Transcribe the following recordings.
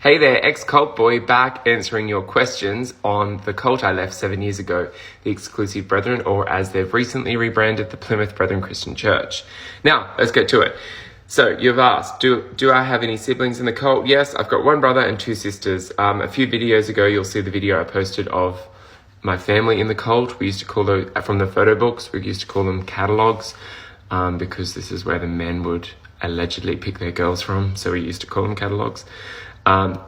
Hey there, ex-cult boy, back answering your questions on the cult I left 7 years ago, the Exclusive Brethren, or as they've recently rebranded, the Plymouth Brethren Christian Church. Now, let's get to it. So, you've asked, do I have any siblings in the cult? Yes, I've got one brother and two sisters. A few videos ago, you'll see the video I posted of my family in the cult. We used to call those, from the photo books, we used to call them catalogs, because this is where the men would allegedly pick their girls from, so we used to call them catalogs.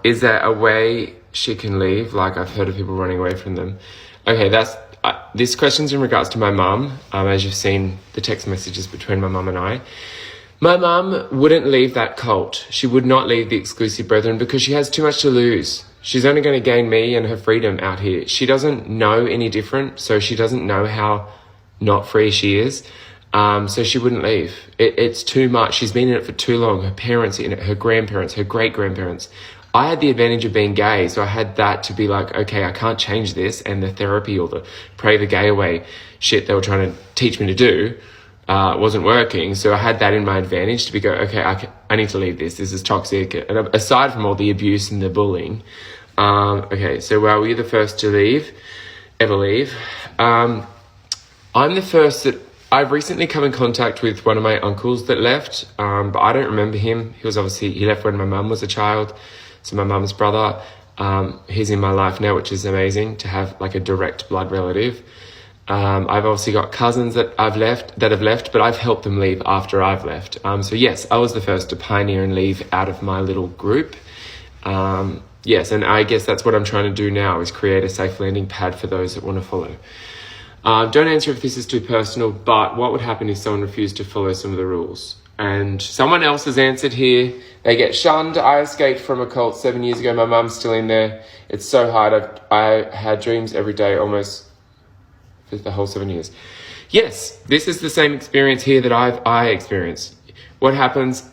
Is there a way she can leave? Like, I've heard of people running away from them. Okay, this question's in regards to my mum. As you've seen the text messages between my mum and I. My mum wouldn't leave that cult. She would not leave the Exclusive Brethren because she has too much to lose. She's only going to gain me and her freedom out here. She doesn't know any different, so she doesn't know how not free she is. So she wouldn't leave. It's too much. She's been in it for too long. Her parents in it, her grandparents, her great-grandparents. I had the advantage of being gay, so I had that to be like, okay, I can't change this, and the therapy or the pray the gay away shit they were trying to teach me to do wasn't working. So I had that in my advantage to be okay, I need to leave this. This is toxic. And aside from all the abuse and the bullying. Okay, so were you the first to ever leave? I'm the first that... I've recently come in contact with one of my uncles that left, but I don't remember him. He left when my mum was a child, so my mum's brother. He's in my life now, which is amazing to have like a direct blood relative. I've obviously got cousins that have left, but I've helped them leave after I've left. So yes, I was the first to pioneer and leave out of my little group. Yes, and I guess that's what I'm trying to do now, is create a safe landing pad for those that want to follow. Don't answer if this is too personal, but what would happen if someone refused to follow some of the rules? And someone else has answered here. They get shunned. I escaped from a cult 7 years ago. My mum's still in there. It's so hard. I had dreams every day almost for the whole 7 years. Yes, this is the same experience here that I experienced. What happens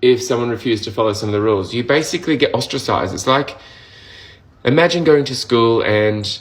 if someone refused to follow some of the rules? You basically get ostracized. It's like, imagine going to school and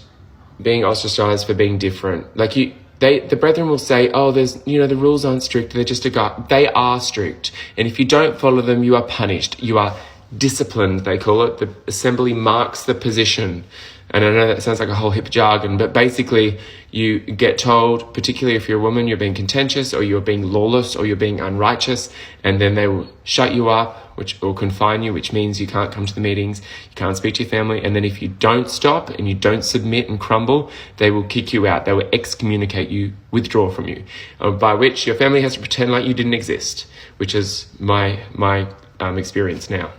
being ostracized for being different. Like the brethren will say, oh, the rules aren't strict. They're just a guide. They are strict. And if you don't follow them, you are punished. You are disciplined, they call it. The assembly marks the position. And I know that sounds like a whole hip jargon, but basically you get told, particularly if you're a woman, you're being contentious or you're being lawless or you're being unrighteous, and then they will shut you up or confine you, which means you can't come to the meetings, you can't speak to your family, and then if you don't stop and you don't submit and crumble, they will kick you out. They will excommunicate you, withdraw from you, by which your family has to pretend like you didn't exist, which is my experience now.